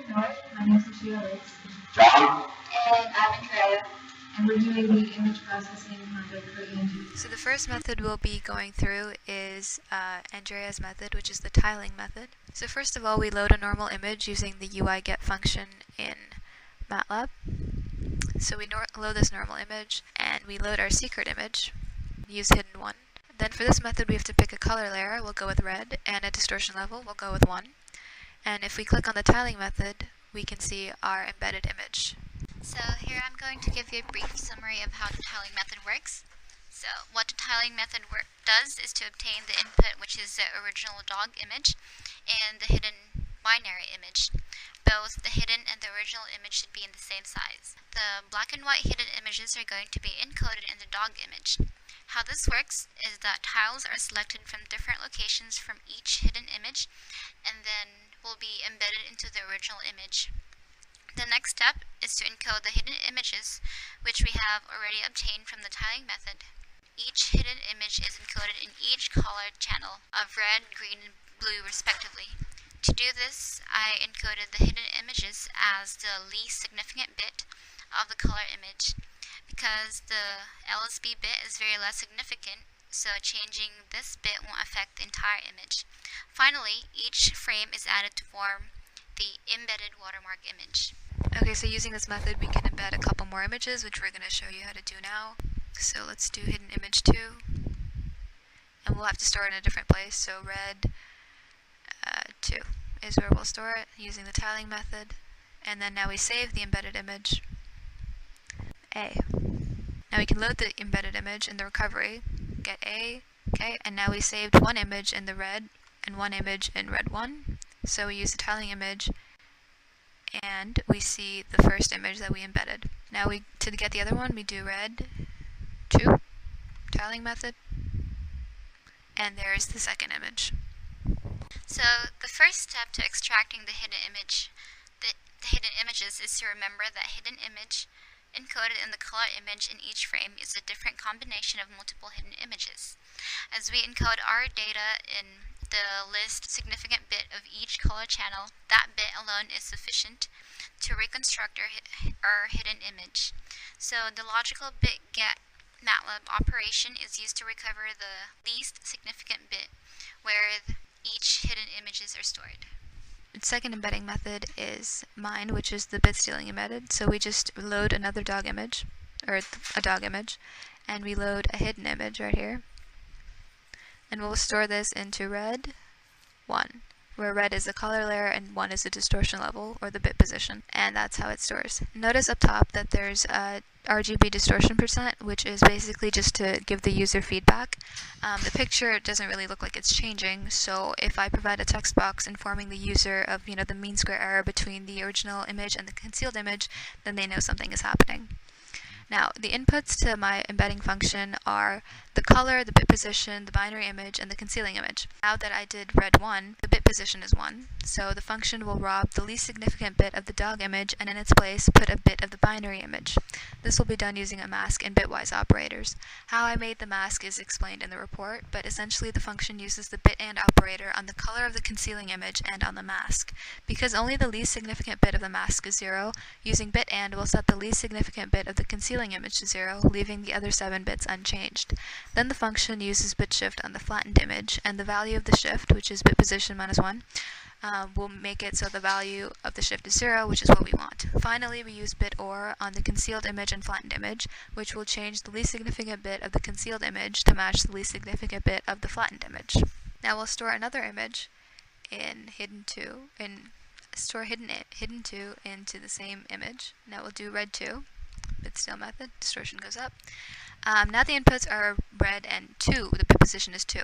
North. My name is Sheila. John? And I'm Andrea. And we're doing the image processing method for Angie. So the first method we'll be going through is Andrea's method, which is the tiling method. So first of all, we load a normal image using the UIGet function in MATLAB. So we load this normal image, and we load our secret image, use hidden 1. Then for this method, we have to pick a color layer. We'll go with red, and a distortion level. We'll go with 1. And if we click on the tiling method, we can see our embedded image. So here I'm going to give you a brief summary of how the tiling method works. So what the tiling method does is to obtain the input, which is the original dog image, and the hidden binary image. Both the hidden and the original image should be in the same size. The black and white hidden images are going to be encoded in the dog image. How this works is that tiles are selected from different locations from each hidden image, and then will be embedded into the original image. The next step is to encode the hidden images, which we have already obtained from the tiling method. Each hidden image is encoded in each color channel of red, green, and blue respectively. To do this, I encoded the hidden images as the least significant bit of the color image, because the LSB bit is very less significant, so changing this bit won't affect the entire image. Finally, each frame is added to form the embedded watermark image. Okay, so using this method, we can embed a couple more images, which we're going to show you how to do now. So let's do hidden image 2, and we'll have to store it in a different place. So red 2 is where we'll store it using the tiling method. And then now we save the embedded image, A. Now we can load the embedded image in the recovery, get A, okay, and now we saved one image in the red and one image in red 1. So we use the tiling image, and we see the first image that we embedded. Now to get the other one, we do red 2, tiling method, and there's the second image. So the first step to extracting the hidden images is to remember that hidden image encoded in the color image in each frame is a different combination of multiple hidden images. As we encode our data in the least significant bit of each color channel, that bit alone is sufficient to reconstruct our hidden image. So the logical bit get MATLAB operation is used to recover the least significant bit where each hidden images are stored. The second embedding method is mine, which is the BitStealing embedded. So we just load another dog image, or a dog image, and we load a hidden image right here. And we'll store this into red 1, where red is the color layer and 1 is the distortion level, or the bit position, and that's how it stores. Notice up top that there's a RGB distortion %, which is basically just to give the user feedback. The picture doesn't really look like it's changing, so if I provide a text box informing the user of the mean square error between the original image and the concealed image, then they know something is happening. Now, the inputs to my embedding function are the color, the bit position, the binary image, and the concealing image. Now that I did red 1, the bit position is 1, so the function will rob the least significant bit of the dog image and in its place put a bit of the binary image. This will be done using a mask and bitwise operators. How I made the mask is explained in the report, but essentially the function uses the bit and operator on the color of the concealing image and on the mask. Because only the least significant bit of the mask is 0, using bit and will set the least significant bit of the concealing image to 0, leaving the other 7 bits unchanged. Then the function uses bit shift on the flattened image, and the value of the shift, which is bit position minus 1, will make it so the value of the shift is 0, which is what we want. Finally, we use bit OR on the concealed image and flattened image, which will change the least significant bit of the concealed image to match the least significant bit of the flattened image. Now we'll store another image in hidden 2, and store hidden 2 into the same image. Now we'll do red 2. BitSteal method, distortion goes up. Now the inputs are red and 2, the bit position is 2.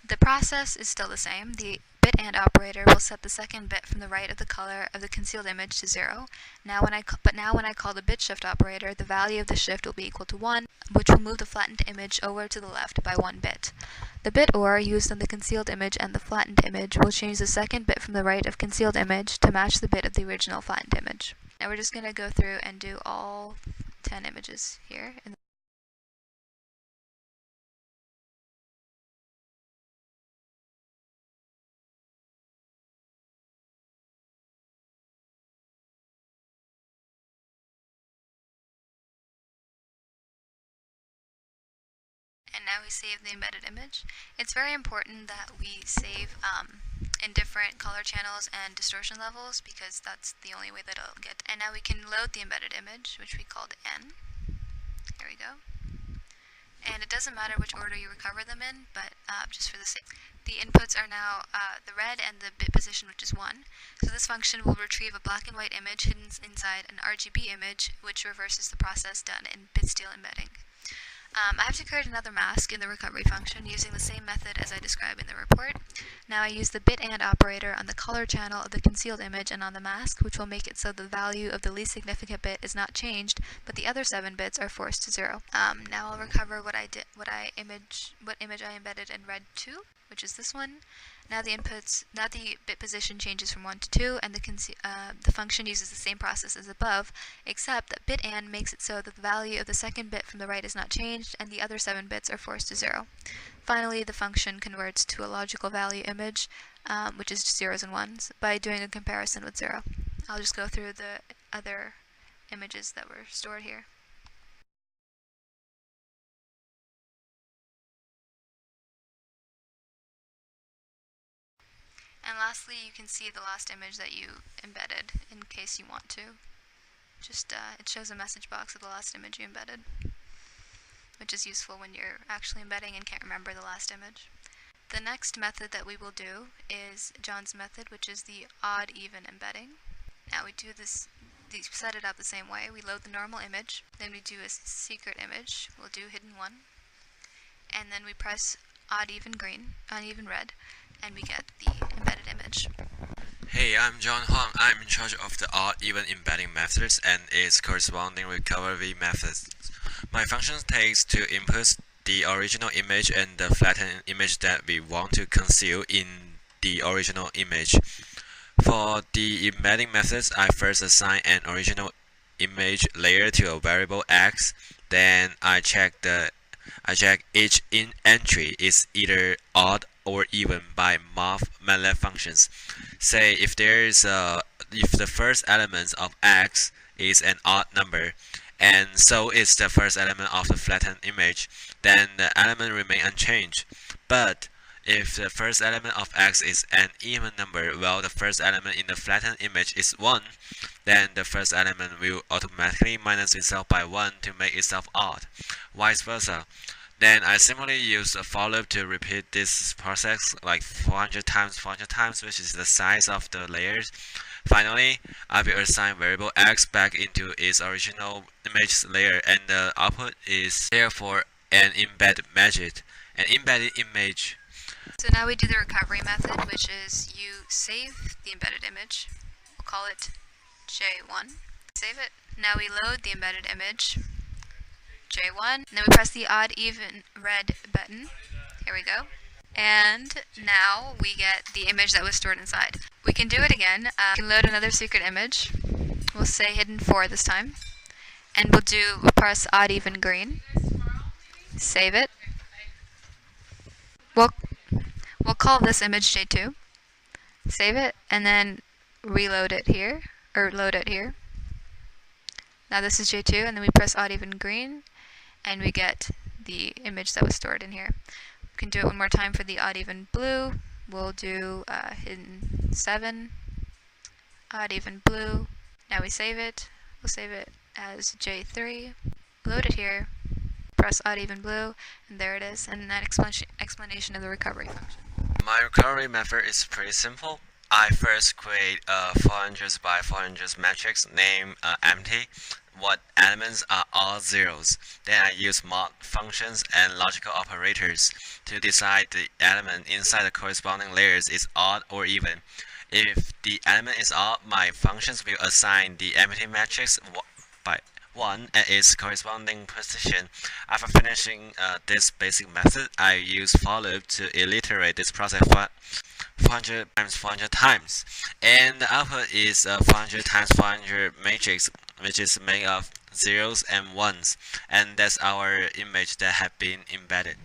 The process is still the same. The bit and operator will set the second bit from the right of the color of the concealed image to 0. Now when I call the bit shift operator, the value of the shift will be equal to 1, which will move the flattened image over to the left by 1 bit. The bit OR used on the concealed image and the flattened image will change the second bit from the right of concealed image to match the bit of the original flattened image. Now we're just going to go through and do all 10 images here. And now we save the embedded image. It's very important that we save in different color channels and distortion levels because that's the only way that it'll get. And now we can load the embedded image, which we called N. Here we go. And it doesn't matter which order you recover them in, but just for the sake. The inputs are now the red and the bit position, which is 1. So this function will retrieve a black and white image hidden inside an RGB image, which reverses the process done in BitSteal embedding. I have to create another mask in the recovery function using the same method as I described in the report. Now I use the bit and operator on the color channel of the concealed image and on the mask, which will make it so the value of the least significant bit is not changed, but the other 7 bits are forced to 0. Now I'll recover what image I embedded in red 2, which is this one. Now the bit position changes from 1 to 2, and the function uses the same process as above, except that bit and makes it so that the value of the second bit from the right is not changed, and the other 7 bits are forced to 0. Finally, the function converts to a logical value image, which is just 0s and 1s, by doing a comparison with 0. I'll just go through the other images that were stored here. And lastly, you can see the last image that you embedded in case you want to. Just it shows a message box of the last image you embedded, which is useful when you're actually embedding and can't remember the last image. The next method that we will do is John's method, which is the odd-even embedding. Now we do this, set it up the same way. We load the normal image, then we do a secret image. We'll do hidden 1, and then we press odd-even green, uneven red, and we get the embedded image. Hey, I'm John Huang. I'm in charge of the odd-even embedding methods and its corresponding recovery methods. My function takes two inputs, the original image and the flattened image that we want to conceal in the original image. For the embedding methods, I first assign an original image layer to a variable x, then I check each entry is either odd or even by MATLAB functions. Say if the first element of x is an odd number, and so is the first element of the flattened image, then the element remain unchanged. But if the first element of x is an even number while the first element in the flattened image is 1, then the first element will automatically minus itself by 1 to make itself odd, vice versa. Then I simply use a for loop to repeat this process like 400 times, which is the size of the layers. Finally, I will assign variable x back into its original image layer, and the output is therefore an embedded image. So now we do the recovery method, which is you save the embedded image. We'll call it J1. Save it. Now we load the embedded image, J1, and then we press the odd-even red button. Here we go. And now we get the image that was stored inside. We can do it again. We can load another secret image. We'll say hidden 4 this time. And we'll press odd-even green. Save it. We'll call this image J2. Save it, and then reload it here, or load it here. Now this is J2, and then we press odd-even green, and we get the image that was stored in here. We can do it one more time for the odd-even blue. We'll do hidden 7, odd-even blue. Now we save it. We'll save it as J3. Load it here. Press odd-even blue, and there it is. And that explanation of the recovery function. My recovery method is pretty simple. I first create a 400 by 400 matrix named empty. What elements are all zeros. Then I use mod functions and logical operators to decide the element inside the corresponding layers is odd or even. If the element is odd, my functions will assign the empty matrix by 1 at its corresponding position. After finishing this basic method, I use for loop to iterate this process 400 times 400 times, and the output is a 400 times 400 matrix, which is made of zeros and ones, and that's our image that have been embedded.